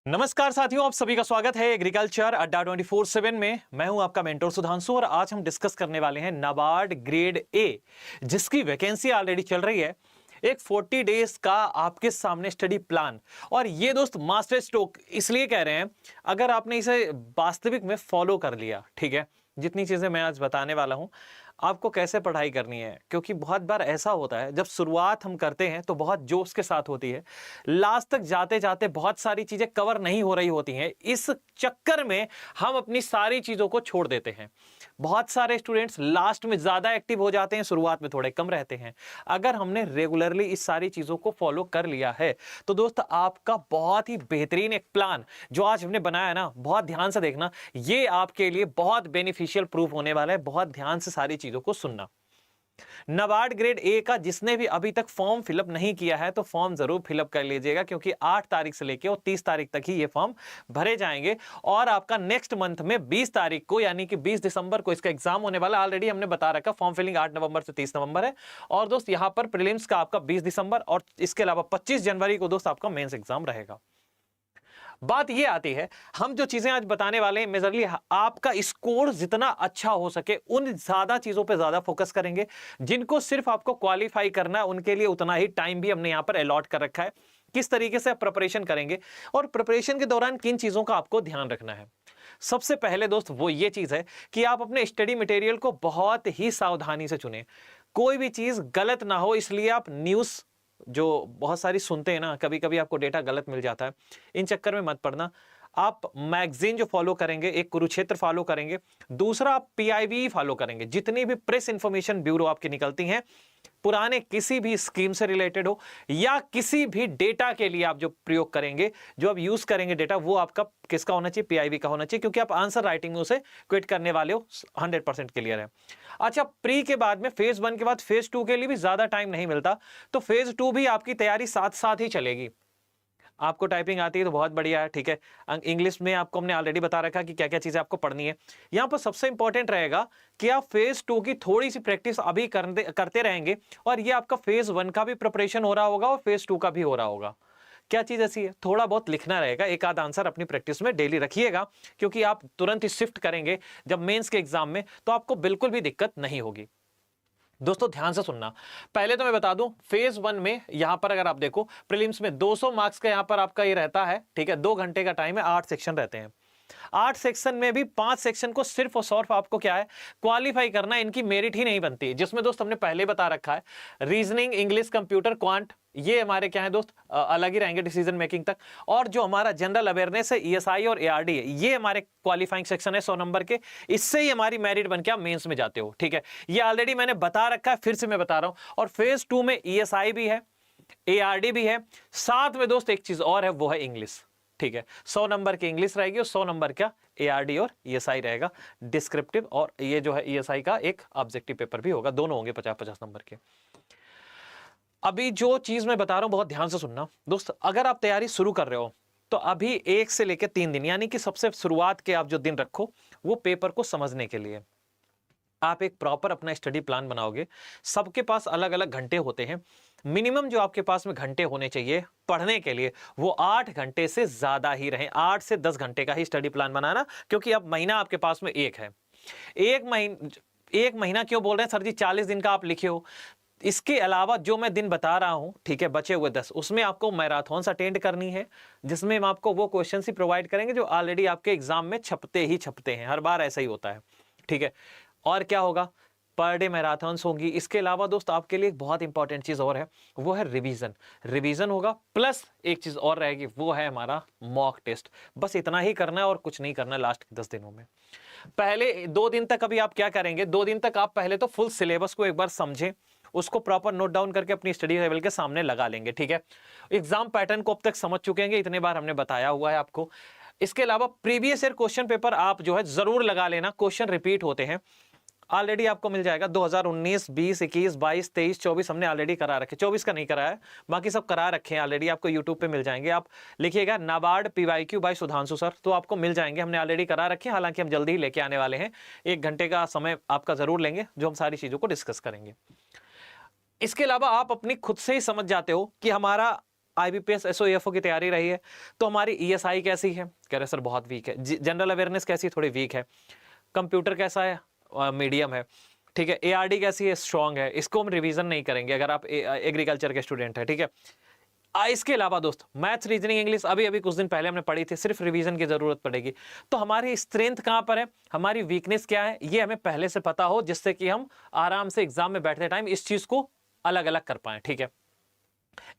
नमस्कार साथियों, आप सभी का स्वागत है एग्रीकल्चर अड्डा 24/7 में। मैं हूं आपका मेंटोर सुधांशु और आज हम डिस्कस करने वाले हैं नाबार्ड ग्रेड ए, जिसकी वैकेंसी ऑलरेडी चल रही है। एक 40 डेज का आपके सामने स्टडी प्लान। और ये दोस्त मास्टर स्ट्रोक इसलिए कह रहे हैं, अगर आपने इसे वास्तविक में फॉलो कर लिया, ठीक है, जितनी चीजें मैं आज बताने वाला हूं आपको कैसे पढ़ाई करनी है, क्योंकि बहुत बार ऐसा होता है जब शुरुआत हम करते हैं तो बहुत जोश के साथ होती है, लास्ट तक जाते जाते बहुत सारी चीजें कवर नहीं हो रही होती हैं। इस चक्कर में हम अपनी सारी चीजों को छोड़ देते हैं। बहुत सारे स्टूडेंट्स लास्ट में ज्यादा एक्टिव हो जाते हैं, शुरुआत में थोड़े कम रहते हैं। अगर हमने रेगुलरली इस सारी चीजों को फॉलो कर लिया है तो दोस्त आपका बहुत ही बेहतरीन एक प्लान जो आज हमने बनाया है ना, बहुत ध्यान से देखना, ये आपके लिए बहुत बेनिफिशियल प्रूफ होने वाला है। बहुत ध्यान से सारी चीजों को सुनना। नाबार्ड ग्रेड ए का जिसने भी अभी तक फॉर्म फिलअप नहीं किया है तो फॉर्म जरूर फिलअप कर लीजिएगा, क्योंकि 8 तारीख से लेकर और 30 तारीख तक ही ये फॉर्म भरे जाएंगे। और आपका नेक्स्ट मंथ में 20 तारीख को यानी कि 20 दिसंबर को इसका एग्जाम होने वाला। ऑलरेडी हमने बता रखा, फॉर्म फिलिंग 8 नवंबर से 30 नवंबर है। और दोस्त यहां पर प्रीलिम्स का आपका 20 दिसंबर और इसके अलावा 25 जनवरी को दोस्त आपका मेंस एग्जाम रहेगा। बात ये आती है, हम जो चीजें आज बताने वाले हैं मेजरली आपका स्कोर जितना अच्छा हो सके उन ज्यादा चीजों पे ज्यादा फोकस करेंगे। जिनको सिर्फ आपको क्वालिफाई करना है उनके लिए उतना ही टाइम भी हमने यहां पर अलॉट कर रखा है। किस तरीके से आप प्रिपरेशन करेंगे और प्रिपरेशन के दौरान किन चीजों का आपको ध्यान रखना है। सबसे पहले दोस्त वो ये चीज है कि आप अपने स्टडी मटेरियल को बहुत ही सावधानी से चुनें। कोई भी चीज गलत ना हो, इसलिए आप न्यूज जो बहुत सारी सुनते हैं ना, कभी कभी आपको डेटा गलत मिल जाता है, इन चक्कर में मत पड़ना। आप मैगजीन जो फॉलो करेंगे, एक कुरुक्षेत्र फॉलो करेंगे, दूसरा आप पीआईबी फॉलो करेंगे। जितनी भी प्रेस इंफॉर्मेशन ब्यूरो आपकी निकलती हैं, पुराने किसी भी स्कीम से रिलेटेड हो या किसी भी डेटा के लिए आप जो प्रयोग करेंगे, जो आप यूज करेंगे डेटा, वो आपका किसका होना चाहिए? पीआईबी का होना चाहिए, क्योंकि आप आंसर राइटिंग में उसे क्विट करने वाले हो। 100% क्लियर है। अच्छा, प्री के बाद में फेज 1 के बाद फेज 2 के लिए भी ज्यादा टाइम नहीं मिलता, तो फेज 2 भी आपकी तैयारी साथ साथ ही चलेगी। आपको टाइपिंग आती है तो बहुत बढ़िया है, ठीक है। इंग्लिश में आपको हमने ऑलरेडी बता रखा कि क्या क्या चीजें आपको पढ़नी है। यहां पर सबसे इंपॉर्टेंट रहेगा कि आप फेज 2 की थोड़ी सी प्रैक्टिस अभी करते रहेंगे, और ये आपका फेज 1 का भी प्रिपरेशन हो रहा होगा और फेज 2 का भी हो रहा होगा। क्या चीज ऐसी है, थोड़ा बहुत लिखना रहेगा, एक आध आंसर अपनी प्रैक्टिस में डेली रखिएगा, क्योंकि आप तुरंत ही शिफ्ट करेंगे जब मेंस के एग्जाम में, तो आपको बिल्कुल भी दिक्कत नहीं होगी। दोस्तों ध्यान से सुनना। पहले तो मैं बता दूं, फेज 1 में यहां पर अगर आप देखो, प्रीलिम्स में 200 मार्क्स का यहां पर आपका ये रहता है, ठीक है। 2 घंटे का टाइम है, 8 सेक्शन रहते हैं। 8 सेक्शन में भी 5 सेक्शन को सिर्फ और सिर्फ आपको क्या है, क्वालिफाई करना है। इनकी मेरिट ही नहीं बनती, जिसमें दोस्त हमने पहले बता रखा है, रीजनिंग, इंग्लिश, कंप्यूटर, क्वांट, ये हमारे क्या है दोस्त, अलग ही रहेंगे डिसीजन मेकिंग तक। और जो हमारा जनरल अवेयरनेस है, ईएसआई और एआरडी है, ये हमारे क्वालिफाइंग सेक्शन है 100 नंबर के। इससे ही हमारी मेरिट बन के आप मेंस में जाते हो, ठीक है। ये ऑलरेडी मैंने बता रखा है, फिर से मैं बता रहा हूं। और फेज 2 में ईएसआई भी है, एआरडी भी है, साथ में दोस्त एक चीज और है, वो है इंग्लिश, ठीक है। 100 नंबर की इंग्लिश रहेगी और 100 नंबर का एआरडी और ईएसआई रहेगा, डिस्क्रिप्टिव। और ये जो है ईएसआई का एक ऑब्जेक्टिव पेपर भी होगा, दोनों होंगे 50-50 नंबर के। अभी जो चीज मैं बता रहा हूं बहुत ध्यान से सुनना दोस्त। अगर आप तैयारी शुरू कर रहे हो तो अभी 1 से लेकर 3 दिन, यानी कि सबसे शुरुआत के आप जो दिन रखो वो पेपर को समझने के लिए। आप एक प्रॉपर अपना स्टडी प्लान बनाओगे। सबके पास अलग अलग घंटे होते हैं। मिनिमम जो आपके पास में घंटे होने चाहिए पढ़ने के लिए, वो 8 घंटे से ज्यादा ही रहे। 8 से 10 घंटे का ही स्टडी प्लान बनाना, क्योंकि अब महीना आपके पास में एक है। एक महीना क्यों बोल रहे हैं सर जी? 40 दिन का आप लिखे हो। इसके अलावा जो मैं दिन बता रहा हूं, ठीक है, बचे हुए 10, उसमें आपको मैराथन अटेंड करनी है, जिसमें हम आपको वो क्वेश्चन ही प्रोवाइड करेंगे जो ऑलरेडी आपके एग्जाम में छपते हैं। हर बार ऐसा ही होता है, ठीक है। और क्या होगा, पर डे मैराथन्स होंगी। इसके अलावा दोस्त आपके लिए एक बहुत इंपॉर्टेंट चीज और है, वो है रिवीजन होगा। प्लस एक चीज और रहेगी, वो है हमारा मॉक टेस्ट। बस इतना ही करना है और कुछ नहीं करना है लास्ट 10 दिनों में। पहले 2 दिन तक अभी आप क्या करेंगे, 2 दिन तक आप पहले तो फुल सिलेबस को एक बार समझें, उसको प्रॉपर नोट डाउन करके अपनी स्टडी लेवल के सामने लगा लेंगे, ठीक है। एग्जाम पैटर्न को अब तक समझ चुके हैं, इतने बार हमने बताया हुआ है आपको। इसके अलावा प्रीवियस ईयर क्वेश्चन पेपर आप जो है जरूर लगा लेना, क्वेश्चन रिपीट होते हैं। ऑलरेडी आपको मिल जाएगा 2019, 20, 21, 22, 23, 24 हमने ऑलरेडी करा रखे। 24 का नहीं कराया है, बाकी सब करा रखे हैं ऑलरेडी, आपको यूट्यूब पे मिल जाएंगे। आप लिखिएगा NABARD PYQ by Sudhanshu sir, तो आपको मिल जाएंगे। हमने ऑलरेडी करा रखे हैं, हालांकि हम जल्दी ही लेके आने वाले हैं। 1 घंटे का समय आपका जरूर लेंगे, जो हम सारी चीजों को डिस्कस करेंगे। इसके अलावा आप अपनी खुद से ही समझ जाते हो कि हमारा IBPS SOEFO की तैयारी रही है। तो हमारी ESI कैसी है? कह रहे सर बहुत वीक है। जनरल अवेयरनेस कैसी? थोड़ी वीक है। कंप्यूटर कैसा है? मीडियम है। ठीक है। ARD कैसी है? स्ट्रांग है। इसको हम रिवीजन नहीं करेंगे अगर आप एग्रीकल्चर के स्टूडेंट है। ठीक है। इसके अलावा दोस्त मैथ्स, रीजनिंग, इंग्लिश अभी अभी कुछ दिन पहले हमने पढ़ी थी, सिर्फ रिवीजन की जरूरत पड़ेगी। तो हमारी स्ट्रेंथ कहां पर है, हमारी वीकनेस क्या है, ये हमें पहले से पता हो, जिससे कि हम आराम से एग्जाम में बैठते टाइम इस चीज को अलग अलग कर पाए। ठीक है।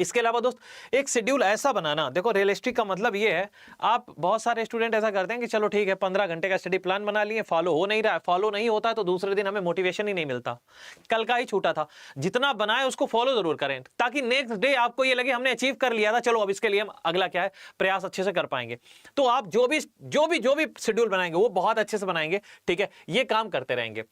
इसके अलावा दोस्त एक शेड्यूल ऐसा बनाना, देखो रियलिस्टिक का मतलब ये है, आप बहुत सारे स्टूडेंट ऐसा करते हैं कि चलो ठीक है 15 घंटे का स्टडी प्लान बना लिए, फॉलो हो नहीं रहा है, फॉलो नहीं होता है तो दूसरे दिन हमें मोटिवेशन ही नहीं मिलता, कल का ही छूटा था। जितना बनाए उसको फॉलो जरूर करें, ताकि नेक्स्ट डे आपको ये लगे हमने अचीव कर लिया था, चलो अब इसके लिए हम अगला क्या है प्रयास अच्छे से कर पाएंगे। तो आप जो भी शेड्यूल बनाएंगे वो बहुत अच्छे से बनाएंगे। ठीक है। ये काम करते रहेंगे।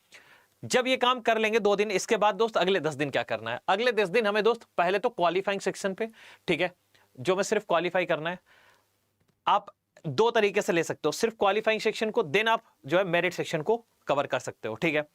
जब ये काम कर लेंगे 2 दिन, इसके बाद दोस्त अगले 10 दिन क्या करना है? अगले 10 दिन हमें दोस्त पहले तो क्वालिफाइंग सेक्शन पे, ठीक है, जो मैं सिर्फ क्वालिफाई करना है, आप 2 तरीके से ले सकते हो, सिर्फ क्वालिफाइंग सेक्शन को, देन आप जो है मेरिट सेक्शन को कवर कर सकते हो। ठीक है।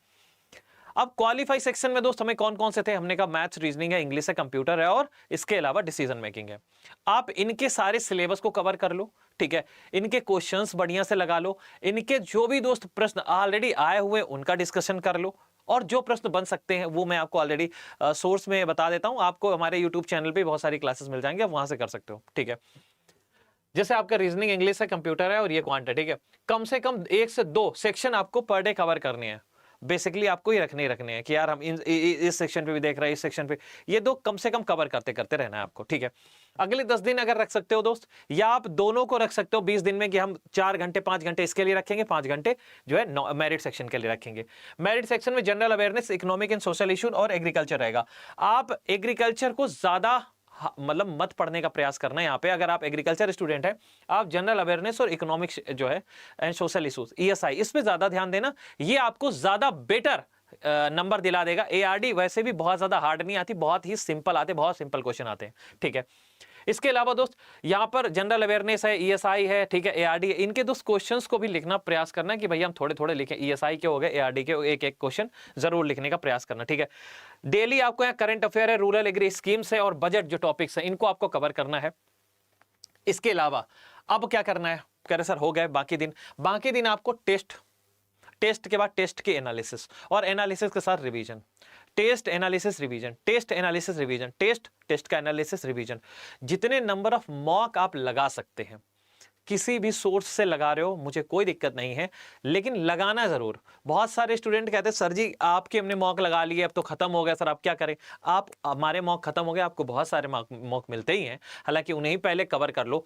अब क्वालिफाई सेक्शन में दोस्त हमें कौन कौन से थे? हमने कहा मैथ्स, रीजनिंग है, इंग्लिश है, कंप्यूटर है और इसके अलावा डिसीजन मेकिंग है। आप इनके सारे सिलेबस को कवर कर लो। ठीक है। इनके क्वेश्चंस बढ़िया से लगा लो, इनके जो भी दोस्त प्रश्न ऑलरेडी आए हुए उनका डिस्कशन कर लो, और जो प्रश्न बन सकते हैं वो मैं आपको ऑलरेडी सोर्स में बता देता हूं। आपको हमारे यूट्यूब चैनल पे बहुत सारी क्लासेस मिल जाएंगे, आप वहां से कर सकते हो। ठीक है। जैसे आपका रीजनिंग, इंग्लिश है, कंप्यूटर है और ये क्वांट है। ठीक है। कम से कम 1 से 2 सेक्शन आपको पर डे कवर करने हैं। बेसिकली आपको ही रखने हैं कि यार हम इस सेक्शन पे भी देख रहे हैं, इस सेक्शन पे, ये 2 कम से कम कवर करते करते रहना है आपको। ठीक है। अगले 10 दिन अगर रख सकते हो दोस्त, या आप दोनों को रख सकते हो 20 दिन में, कि हम 4 घंटे 5 घंटे इसके लिए रखेंगे, 5 घंटे जो है मेरिट सेक्शन के लिए रखेंगे। मेरिट सेक्शन में general awareness, economic and social issue और एग्रीकल्चर रहेगा। आप एग्रीकल्चर को ज्यादा मतलब मत पढ़ने का प्रयास करना है। यहाँ पे अगर आप एग्रीकल्चर स्टूडेंट हैं, आप जनरल अवेयरनेस और इकोनॉमिक्स जो है एंड सोशल इश्यूज ESI, इस पे ज्यादा ध्यान देना, ये आपको ज्यादा बेटर नंबर दिला देगा। ARD वैसे भी बहुत ज्यादा हार्ड नहीं आती, बहुत ही सिंपल आते, बहुत सिंपल क्वेश्चन आते हैं। ठीक है। इसके अलावा दोस्त यहाँ पर जनरल अवेयरनेस है, ESI है, ठीक है, ARD है, इनके दोस्त क्वेश्चंस को भी लिखना प्रयास करना कि भैया हम थोड़े थोड़े लिखें। ESI के हो गए, ARD के एक एक क्वेश्चन जरूर लिखने का प्रयास करना। ठीक है। डेली आपको यहाँ करंट अफेयर है, रूरल एग्री स्कीम्स है और बजट जो टॉपिक्स है इनको आपको कवर करना है। इसके अलावा अब क्या करना है? कह रहे सर हो गए बाकी दिन आपको टेस्ट के बाद टेस्ट की एनालिसिस और एनालिसिस के साथ revision, test analysis revision, test analysis revision, test का एनालिसिस रिवीजन। जितने नंबर ऑफ मॉक आप लगा सकते हैं, किसी भी सोर्स से लगा रहे हो, मुझे कोई दिक्कत नहीं है, लेकिन लगाना जरूर। बहुत सारे स्टूडेंट कहते हैं सर जी आपके हमने मॉक लगा लिए, अब तो खत्म हो गया सर, आप क्या करें? आप हमारे मॉक खत्म हो गए, आपको बहुत सारे मॉक मिलते ही हैं, हालांकि उन्हें ही पहले कवर कर लो।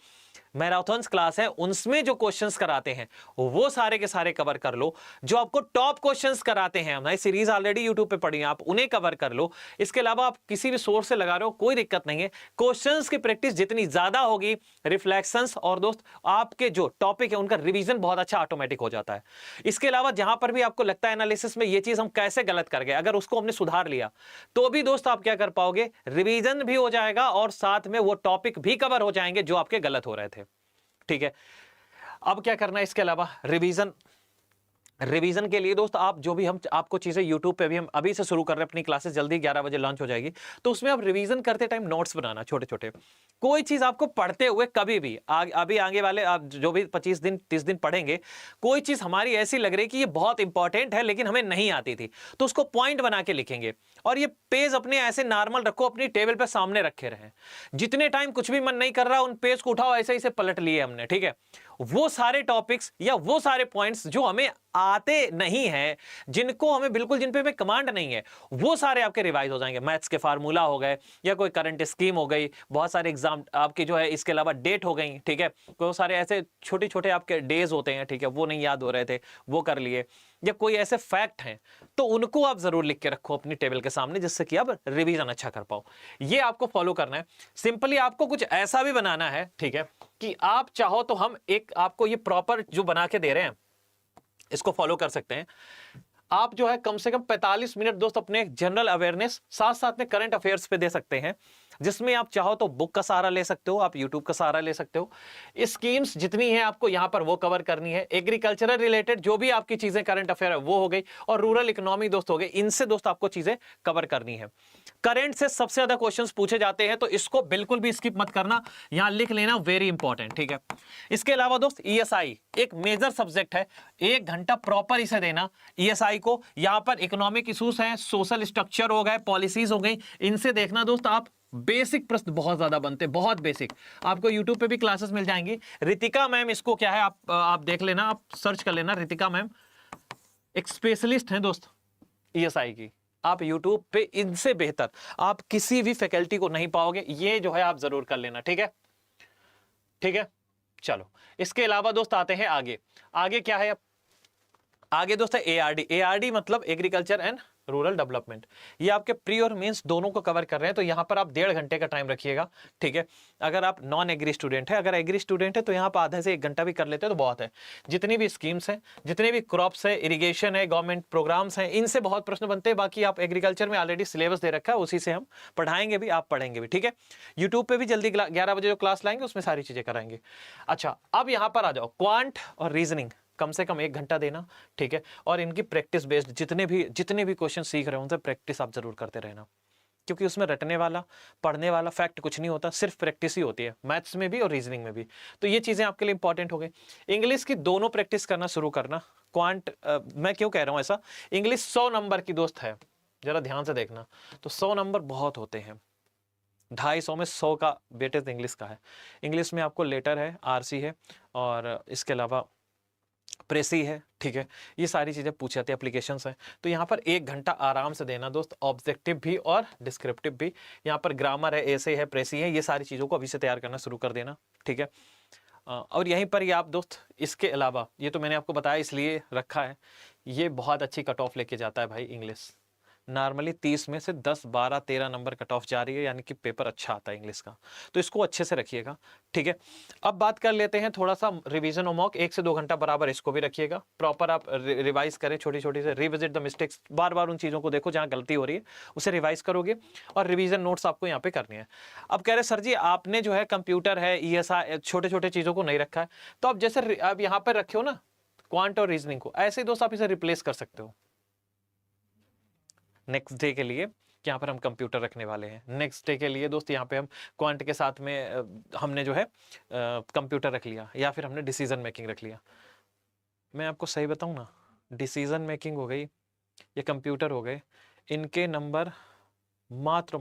मैराथन्स क्लास है, उनमें जो क्वेश्चंस कराते हैं वो सारे के सारे कवर कर लो। जो आपको टॉप क्वेश्चंस कराते हैं, हमारी सीरीज ऑलरेडी यूट्यूब पे पड़ी है, आप उन्हें कवर कर लो। इसके अलावा आप किसी भी सोर्स से लगा रहे हो, कोई दिक्कत नहीं है। क्वेश्चंस की प्रैक्टिस जितनी ज्यादा होगी, रिफ्लेक्शंस और दोस्त आपके जो टॉपिक है उनका रिवीजन बहुत अच्छा ऑटोमेटिक हो जाता है। इसके अलावा जहां पर भी आपको लगता है एनालिसिस में ये चीज हम कैसे गलत कर गए, अगर उसको हमने सुधार लिया तो भी दोस्त आप क्या कर पाओगे, रिवीजन भी हो जाएगा और साथ में वो टॉपिक भी कवर हो जाएंगे जो आपके गलत हो रहे थे। ठीक है। अब क्या करना है इसके अलावा? रिवीजन के लिए दोस्त आप जो भी हम आपको चीजें यूट्यूब पे भी हम अभी से शुरू कर रहे हैं, अपनी क्लासेस जल्दी 11 बजे लॉन्च हो जाएगी, तो उसमें आप रिवीजन करते टाइम नोट्स बनाना छोटे छोटे। कोई चीज आपको पढ़ते हुए कभी भी अभी आगे वाले आप जो भी 25 दिन 30 दिन पढ़ेंगे, कोई चीज हमारी ऐसी लग रही है कि ये बहुत इंपॉर्टेंट है लेकिन हमें नहीं आती थी, तो उसको पॉइंट बना के लिखेंगे और ये पेज अपने ऐसे नॉर्मल रखो, अपनी टेबल पे सामने रखे रहें। जितने टाइम कुछ भी मन नहीं कर रहा, उन पेज को उठाओ, ऐसे ही से पलट लिए हमने। ठीक है। वो सारे टॉपिक्स या वो सारे पॉइंट्स जो हमें आते नहीं हैं, जिनको हमें बिल्कुल, जिन पे हमें कमांड नहीं है, वो सारे आपके रिवाइज हो जाएंगे। मैथ्स के फार्मूला हो गए या कोई करंट स्कीम हो गई, बहुत सारे एग्जाम आपके जो है, इसके अलावा डेट हो गई। ठीक है। कोई सारे ऐसे छोटे छोटे आपके डेज होते हैं, ठीक है, वो नहीं याद हो रहे थे, वो कर लिए, या कोई ऐसे फैक्ट हैं तो उनको आप जरूर लिख के रखो अपनी टेबल के सामने, जिससे कि आप रिवीजन अच्छा कर पाओ। ये आपको फॉलो करना है। सिंपली आपको कुछ ऐसा भी बनाना है, ठीक है, कि आप चाहो तो हम एक आपको ये प्रॉपर जो बना के दे रहे हैं इसको फॉलो कर सकते हैं। आप जो है कम से कम 45 मिनट दोस्त अपने जनरल अवेयरनेस साथ साथ में करंट अफेयर्स पे दे सकते हैं। जिसमें आप चाहो तो बुक का सहारा ले सकते हो, आप यूट्यूब का सहारा ले सकते हो। स्कीम्स जितनी है आपको यहाँ पर वो कवर करनी है। एग्रीकल्चरल रिलेटेड जो भी आपकी चीजें करंट अफेयर है वो हो गई, और रूरल इकोनॉमी दोस्त हो गए। इनसे दोस्त आपको चीजें कवर करनी है। करंट से सबसे ज्यादा क्वेश्चंस पूछे जाते हैं, तो इसको बिल्कुल भी स्किप मत करना, यहां लिख लेना, वेरी इंपॉर्टेंट, ठीक है। इसके अलावा दोस्त ईएसआई एक मेजर सब्जेक्ट है, 1 घंटा प्रॉपर इसे देना ईएसआई को। यहां पर इकोनॉमिक इश्यूज हैं, सोशल स्ट्रक्चर हो गए, पॉलिसीज हो गई, इनसे देखना दोस्त आप। बेसिक प्रश्न बहुत ज्यादा बनते हैं, बहुत बेसिक। आपको यूट्यूब पे भी क्लासेस मिल जाएंगी। रितिका मैम इसको क्या है आप देख लेना, आप सर्च कर लेना। रितिका मैम एक स्पेशलिस्ट हैं दोस्त ईएसआई की। आप YouTube पे इनसे बेहतर आप किसी भी फैकल्टी को नहीं पाओगे, ये जो है आप जरूर कर लेना, ठीक है, ठीक है। चलो इसके अलावा दोस्त आते हैं आगे। आगे क्या है, आगे दोस्त है एआरडी। एआरडी मतलब एग्रीकल्चर एंड रूरल डेवलपमेंट। ये आपके प्री और मेंस दोनों को कवर कर रहे हैं, तो यहां पर आप 1.5 घंटे का टाइम रखिएगा, ठीक है। अगर आप नॉन एग्री स्टूडेंट है, अगर एग्री स्टूडेंट है तो यहां पर आधे से 1 घंटा भी कर लेते हैं तो बहुत है। जितनी भी स्कीम्स हैं, जितने भी क्रॉप्स है, इरिगेशन है, गवर्नमेंट प्रोग्राम्स हैं, इनसे बहुत प्रश्न बनते हैं। बाकी आप एग्रीकल्चर में ऑलरेडी सिलेबस दे रखा है, उसी से हम पढ़ाएंगे भी, आप पढ़ेंगे भी, ठीक है। यूट्यूब पे भी जल्दी 11 बजे जो क्लास लाएंगे उसमें सारी चीजें कराएंगे। अच्छा अब यहां पर आ जाओ, क्वांट और रीजनिंग कम से कम 1 घंटा देना, ठीक है। और इनकी प्रैक्टिस बेस्ड जितने भी क्वेश्चन सीख रहे हो उनसे प्रैक्टिस आप जरूर करते रहना, क्योंकि उसमें रटने वाला पढ़ने वाला फैक्ट कुछ नहीं होता, सिर्फ प्रैक्टिस ही होती है, मैथ्स में भी और रीजनिंग में भी। तो ये चीजें आपके लिए इंपॉर्टेंट हो गई। इंग्लिश की दोनों प्रैक्टिस करना शुरू करना। क्वांट मैं क्यों कह रहा हूं ऐसा, इंग्लिश 100 नंबर की दोस्त है, जरा ध्यान से देखना। तो 100 नंबर बहुत होते हैं, 250 में 100 का वेटेज इंग्लिश का है। इंग्लिश में आपको लेटर है, आरसी है, और इसके अलावा प्रेसी है, ठीक है। ये सारी चीजें पूछी जाती है, एप्लीकेशंस हैं। तो यहाँ पर 1 घंटा आराम से देना दोस्त, ऑब्जेक्टिव भी और डिस्क्रिप्टिव भी। यहाँ पर ग्रामर है, एसे है, प्रेसी है, ये सारी चीजों को अभी से तैयार करना शुरू कर देना, ठीक है। और यहीं पर ये आप दोस्त, इसके अलावा ये तो मैंने आपको बताया इसलिए रखा है, ये बहुत अच्छी कट ऑफ लेके जाता है भाई इंग्लिश। नॉर्मली 30 में से 10, 12, 13 नंबर कट ऑफ जा रही है, यानी कि पेपर अच्छा आता है इंग्लिश का, तो इसको अच्छे से रखिएगा, ठीक है। अब बात कर लेते हैं थोड़ा सा रिवीजन और मॉक। 1 से 2 घंटा बराबर इसको भी रखिएगा, प्रॉपर आप रिवाइज करें, छोटी छोटी से रिविजिट द मिस्टेक्स, बार बार उन चीज़ों को देखो जहाँ गलती हो रही है, उसे रिवाइज करोगे, और रिवीजन नोट्स आपको यहाँ पे करनी है। अब कह रहे सर जी आपने जो है कंप्यूटर है, ESI, छोटे छोटे चीज़ों को नहीं रखा है, तो अब जैसे अब यहाँ पर रखे हो ना क्वांट और रीजनिंग को, ऐसे ही दोस्त आप इसे रिप्लेस कर सकते हो नेक्स्ट डे के लिए। यहाँ पर हम कंप्यूटर रखने वाले हैं नेक्स्ट डे के लिए दोस्त। यहाँ पे हम क्वांट के साथ में हमने जो है कंप्यूटर रख लिया, या फिर हमने डिसीजन मेकिंग रख लिया। मैं आपको सही बताऊँ ना, डिसीजन मेकिंग हो गई या कंप्यूटर हो गए, इनके नंबर मात्र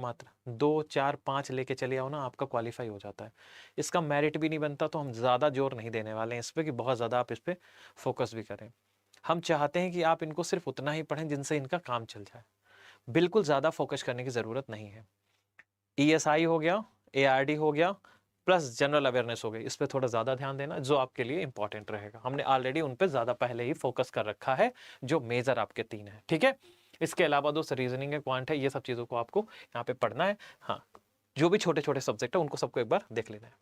2, 4, 5 लेके चले आओ ना, आपका क्वालिफाई हो जाता है। इसका मेरिट भी नहीं बनता, तो हम ज़्यादा जोर नहीं देने वाले हैं इस पर कि बहुत ज़्यादा आप इस पर फोकस भी करें। हम चाहते हैं कि आप इनको सिर्फ उतना ही पढ़ें जिनसे इनका काम चल जाए, बिल्कुल ज़्यादा फोकस करने की ज़रूरत नहीं है। ESI हो गया, ARD हो गया, प्लस जनरल अवेयरनेस हो गई, इस पर थोड़ा ज़्यादा ध्यान देना, जो आपके लिए इंपॉर्टेंट रहेगा। हमने ऑलरेडी उन पर ज़्यादा पहले ही फोकस कर रखा है, जो मेजर आपके 3 है, ठीक है। इसके अलावा दोस्त रीजनिंग है, क्वांट है, ये सब चीज़ों को आपको यहाँ पे पढ़ना है। हाँ, जो भी छोटे छोटे सब्जेक्ट है उनको सबको एक बार देख लेना है।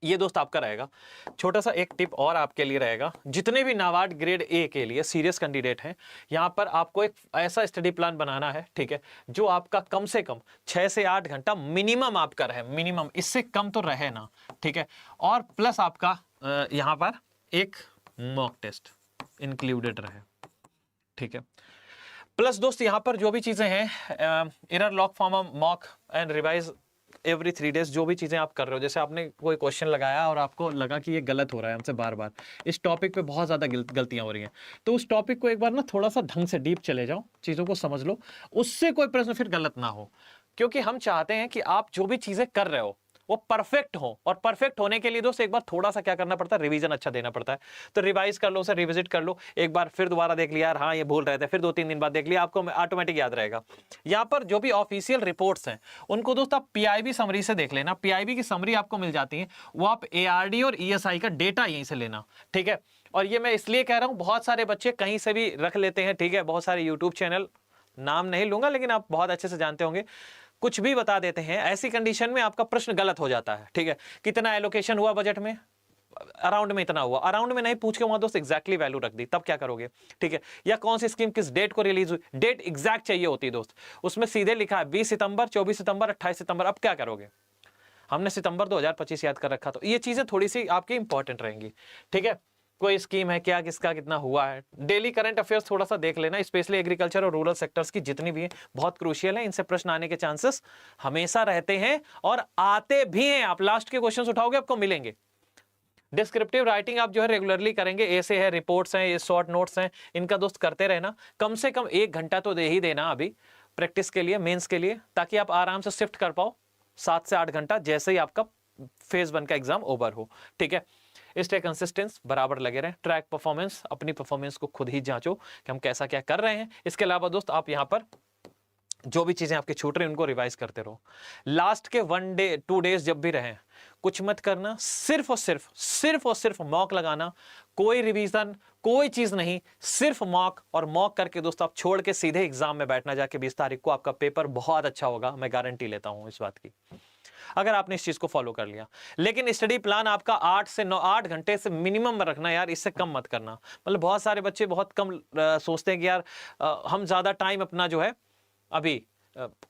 ये दोस्त आपका रहेगा। छोटा सा एक टिप और आपके लिए रहेगा, जितने भी नाबार्ड ग्रेड ए के लिए सीरियस कैंडिडेट हैं, यहाँ पर आपको एक ऐसा स्टडी प्लान बनाना है, ठीक है, जो आपका कम से कम 6 से 8 घंटा मिनिमम आपका रहे, मिनिमम, इससे कम तो रहे ना, ठीक है। और प्लस आपका यहाँ पर एक मॉक टेस्ट इंक्लूडेड रहे, ठीक है। प्लस दोस्त यहाँ पर जो भी चीजें हैं, error log form, mock and revise every 3 days, जो भी चीजें आप कर रहे हो, जैसे आपने कोई क्वेश्चन लगाया और आपको लगा कि ये गलत हो रहा है हमसे बार बार, इस टॉपिक पे बहुत ज्यादा गलतियां हो रही हैं, तो उस टॉपिक को एक बार ना थोड़ा सा ढंग से डीप चले जाओ, चीजों को समझ लो, उससे कोई प्रश्न फिर गलत ना हो। क्योंकि हम चाहते हैं कि आप जो भी चीजें कर रहे हो वो परफेक्ट हो, और परफेक्ट होने के लिए दोस्त एक बार थोड़ा सा क्या करना पड़ता है, रिवीजन अच्छा देना पड़ता है। तो रिवाइज कर लो, उसे रिविजिट कर लो, एक बार फिर दोबारा देख लिया, यार हाँ ये भूल रहे थे, फिर 2-3 दिन बाद देख लिया, आपको ऑटोमेटिक याद रहेगा। यहाँ पर जो भी ऑफिशियल रिपोर्ट्स हैं उनको दोस्त आप PIB समरी से देख लेना, PIB की समरी आपको मिल जाती है, वो आप ARD और ESI का डेटा यहीं से लेना, ठीक है। और ये मैं इसलिए कह रहा हूँ, बहुत सारे बच्चे कहीं से भी रख लेते हैं, ठीक है, बहुत सारे यूट्यूब चैनल, नाम नहीं लूंगा लेकिन आप बहुत अच्छे से जानते होंगे, कुछ भी बता देते हैं। ऐसी कंडीशन में आपका प्रश्न गलत हो जाता है, ठीक है। कितना एलोकेशन हुआ बजट में, अराउंड में इतना हुआ, अराउंड में नहीं पूछ के वहां दोस्त एग्जैक्टली वैल्यू रख दी, तब क्या करोगे? ठीक है, या कौन सी स्कीम किस डेट को रिलीज हुई, डेट एग्जैक्ट चाहिए होती है दोस्त, उसमें सीधे लिखा है 20 सितंबर, 24 सितंबर, 28 सितंबर, अब क्या करोगे? हमने सितंबर 2025 याद कर रखा, तो ये चीजें थोड़ी सी आपकी इंपॉर्टेंट रहेंगी। ठीक है, कोई स्कीम है क्या, किसका कितना हुआ है, डेली करंट अफेयर्स थोड़ा सा देख लेना, स्पेशली एग्रीकल्चर और रूरल सेक्टर्स की जितनी भी है बहुत क्रूशियल है, इनसे प्रश्न आने के चांसेस हमेशा रहते हैं और आते भी हैं। आप लास्ट के क्वेश्चंस उठाओगे आपको मिलेंगे। डिस्क्रिप्टिव राइटिंग आप जो है रेगुलरली करेंगे, ऐसे है, रिपोर्ट्स हैं, ये शॉर्ट नोट्स हैं, इनका दोस्त करते रहना, कम से कम 1 घंटा तो दे ही देना अभी प्रैक्टिस के लिए, मेंस के लिए, ताकि आप आराम से शिफ्ट कर पाओ 7 से 8 घंटा जैसे ही आपका फेज 1 का एग्जाम ओवर हो। ठीक है, स्टे कंसिस्टेंस, बराबर लगे रहे, ट्रैक परफॉर्मेंस, अपनी परफॉर्मेंस को खुद ही जांचो कि हम कैसा क्या कर रहे हैं। इसके अलावा दोस्त आप यहां पर जो भी चीजें आपकी छूट रही हैं उनको रिवाइज करते रहो। लास्ट के 1 डे 2 डेज जब भी रहें कुछ मत करना, सिर्फ और सिर्फ मॉक लगाना, कोई रिवीजन कोई चीज नहीं, सिर्फ मॉक, और मॉक करके दोस्त आप छोड़ के सीधे एग्जाम में बैठना जाके 20 तारीख को, आपका पेपर बहुत अच्छा होगा, मैं गारंटी लेता हूं इस बात की, अगर आपने इस चीज को फॉलो कर लिया। लेकिन स्टडी प्लान आपका 8 से 9 8 घंटे से मिनिमम रखना यार, इससे कम मत करना। मतलब बहुत सारे बच्चे बहुत कम सोचते हैं कि यार हम ज्यादा टाइम अपना जो है अभी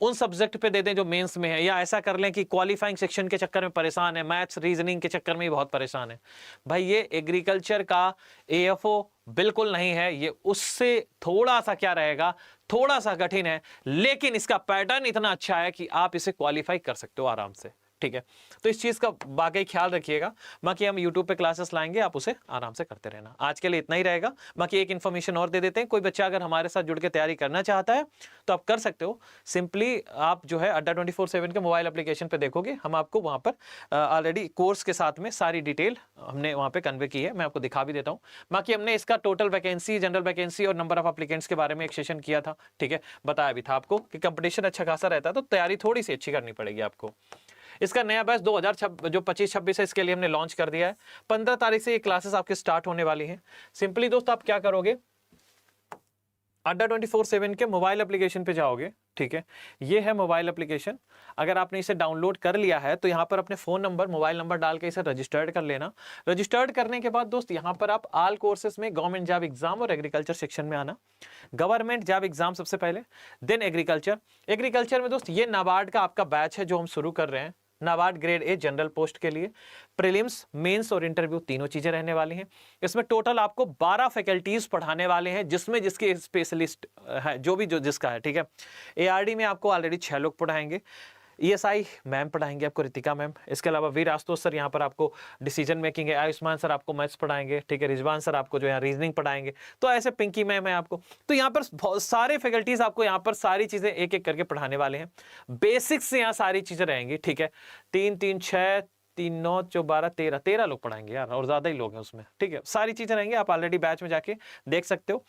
उन सब्जेक्ट पे दे दें जो मेंस में है, या ऐसा कर लें कि क्वालिफाइंग सेक्शन के चक्कर में परेशान है, मैथ्स रीजनिंग के चक्कर में ही बहुत परेशान है। भाई ये एग्रीकल्चर का एएफओ बिल्कुल नहीं है, ये उससे थोड़ा सा क्या रहेगा, थोड़ा सा कठिन है, लेकिन इसका पैटर्न इतना अच्छा है कि आप इसे क्वालिफाई कर सकते हो आराम से। ठीक है, तो इस चीज का बाकी ख्याल रखिएगा। बाकी हम YouTube पे क्लासेस लाएंगे, आप उसे आराम से करते रहना। आज के लिए इतना ही रहेगा। बाकी एक इन्फॉर्मेशन और दे देते हैं, कोई बच्चा अगर हमारे साथ जुड़ के तैयारी करना चाहता है तो आप कर सकते हो। सिंपली आप जो है अड्डा 24/7 के मोबाइल एप्लीकेशन पे देखोगे, हम आपको वहां पर ऑलरेडी कोर्स के साथ में सारी डिटेल हमने वहां पे कन्वे की है, मैं आपको दिखा भी देता हूँ। बाकी हमने इसका टोटल वैकेंसी, जनरल वैकेंसी और नंबर ऑफ एप्लीकेंट्स के बारे में एक सेशन किया था। ठीक है, बताया भी था आपको कि कंपटीशन अच्छा खासा रहता है, तो तैयारी थोड़ी सी अच्छी करनी पड़ेगी आपको। इसका नया बैच 2025-26 है, इसके लिए हमने लॉन्च कर दिया है। 15 तारीख से ये क्लासेस आपके स्टार्ट होने वाली हैं। सिंपली दोस्त आप क्या करोगे, अड्डा 24/7 के मोबाइल एप्लीकेशन पे जाओगे। ठीक है, ये है मोबाइल एप्लीकेशन। अगर आपने इसे डाउनलोड कर लिया है तो यहाँ पर अपने फोन नंबर, मोबाइल नंबर डाल के इसे रजिस्टर्ड कर लेना। रजिस्टर्ड करने के बाद दोस्त यहाँ पर आप ऑल कोर्सेज में गवर्नमेंट जॉब एग्जाम और एग्रीकल्चर सेक्शन में आना। गवर्नमेंट जॉब एग्जाम सबसे पहले, देन एग्रीकल्चर। एग्रीकल्चर में दोस्त ये नाबार्ड का आपका बैच है जो हम शुरू कर रहे हैं, NABARD grade a general post के लिए। प्रीलिम्स, मेंस और इंटरव्यू तीनों चीजें रहने वाली हैं। इसमें टोटल आपको 12 फैकल्टीज पढ़ाने वाले हैं, जिसमें जिसके स्पेशलिस्ट है, जो भी जो जिसका है। ठीक है, एआरडी में आपको ऑलरेडी 6 लोग पढ़ाएंगे। ईएसआई मैम पढ़ाएंगे आपको, रितिका मैम। इसके अलावा वीर आशुतोष सर यहाँ पर आपको डिसीजन मेकिंग है, आयुष्मान सर आपको मैथ्स पढ़ाएंगे। ठीक है, रिजवान सर आपको जो है रीजनिंग पढ़ाएंगे। तो ऐसे पिंकी मैम है आपको। तो यहाँ पर बहुत सारे फैकल्टीज आपको यहाँ पर सारी चीजें एक एक करके पढ़ाने वाले हैं। बेसिक्स से यहाँ सारी चीजें रहेंगी। ठीक है, 3 3 6 3 9 4 12 13 लोग पढ़ाएंगे यार, और ज्यादा ही लोग हैं उसमें। ठीक है, सारी चीजें रहेंगी, आप ऑलरेडी बैच में जाके देख सकते हो।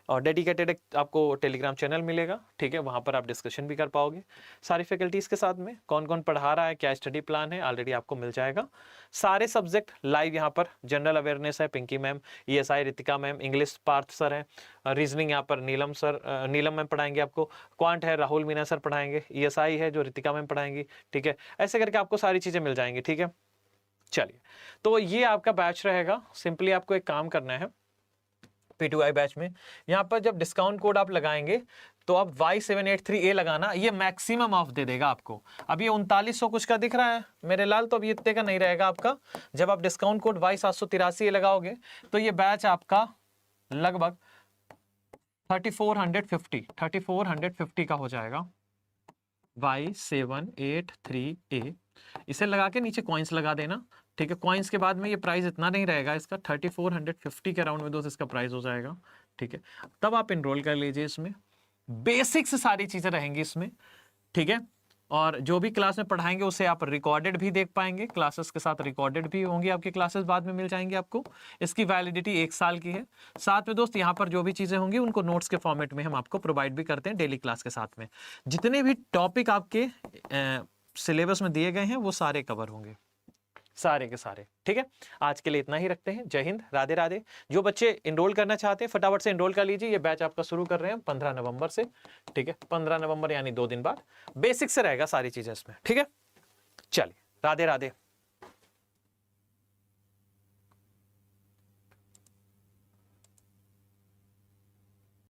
और डेडिकेटेड आपको टेलीग्राम चैनल मिलेगा। ठीक है, वहां पर आप डिस्कशन भी कर पाओगे सारी फैकल्टीज के साथ में, कौन कौन पढ़ा रहा है, क्या स्टडी प्लान है, ऑलरेडी आपको मिल जाएगा। सारे सब्जेक्ट लाइव यहाँ पर। जनरल अवेयरनेस है Pinky ma'am, ESI Ritika ma'am, English Parth sir है, रीजनिंग यहाँ पर नीलम मैम पढ़ाएंगे आपको, क्वांट है राहुल मीना सर पढ़ाएंगे, ईएसआई है जो रितिका मैम पढ़ाएंगी। ठीक है, ऐसे करके आपको सारी चीजें मिल जाएंगी। ठीक है, चलिए, तो ये आपका बैच रहेगा। सिंपली आपको एक काम करना है, P2I बैच में यहाँ पर जब डिस्काउंट कोड आप लगाएंगे तो आप Y783A लगाना, ये मैक्सिमम ऑफ दे देगा आपको। अब ये 3900 कुछ का दिख रहा है मेरे लाल, तो अब ये इतने का नहीं रहेगा आपका। जब आप डिस्काउंट कोड Y783A लगाओगे तो ये बैच आपका लगभग 3450 का हो जाएगा। Y783A, इसे लगा के नीचे कॉइन्स लगा देना। ठीक है, कॉइन्स के बाद में ये प्राइस इतना नहीं रहेगा, इसका 3450 के अराउंड में दोस्त इसका प्राइस हो जाएगा। ठीक है, तब आप इनरोल कर लीजिए इसमें। बेसिक से सारी चीजें रहेंगी इसमें। ठीक है, और जो भी क्लास में पढ़ाएंगे उसे आप रिकॉर्डेड भी देख पाएंगे, क्लासेस के साथ रिकॉर्डेड भी होंगी आपकी क्लासेस, बाद में मिल जाएंगी आपको। इसकी वैलिडिटी 1 साल की है। साथ में दोस्त यहाँ पर जो भी चीजें होंगी उनको नोट्स के फॉर्मेट में हम आपको प्रोवाइड भी करते हैं डेली क्लास के साथ में। जितने भी टॉपिक आपके सिलेबस में दिए गए हैं वो सारे कवर होंगे, सारे के सारे। ठीक है, आज के लिए इतना ही रखते हैं। जय हिंद, राधे राधे। जो बच्चे इनरोल करना चाहते हैं फटाफट से इनरोल कर लीजिए। ये बैच आपका शुरू कर रहे हैं 15 नवंबर से। ठीक है, 15 नवंबर यानी 2 दिन बाद। बेसिक से रहेगा सारी चीजें इसमें। ठीक है, चलिए, राधे राधे।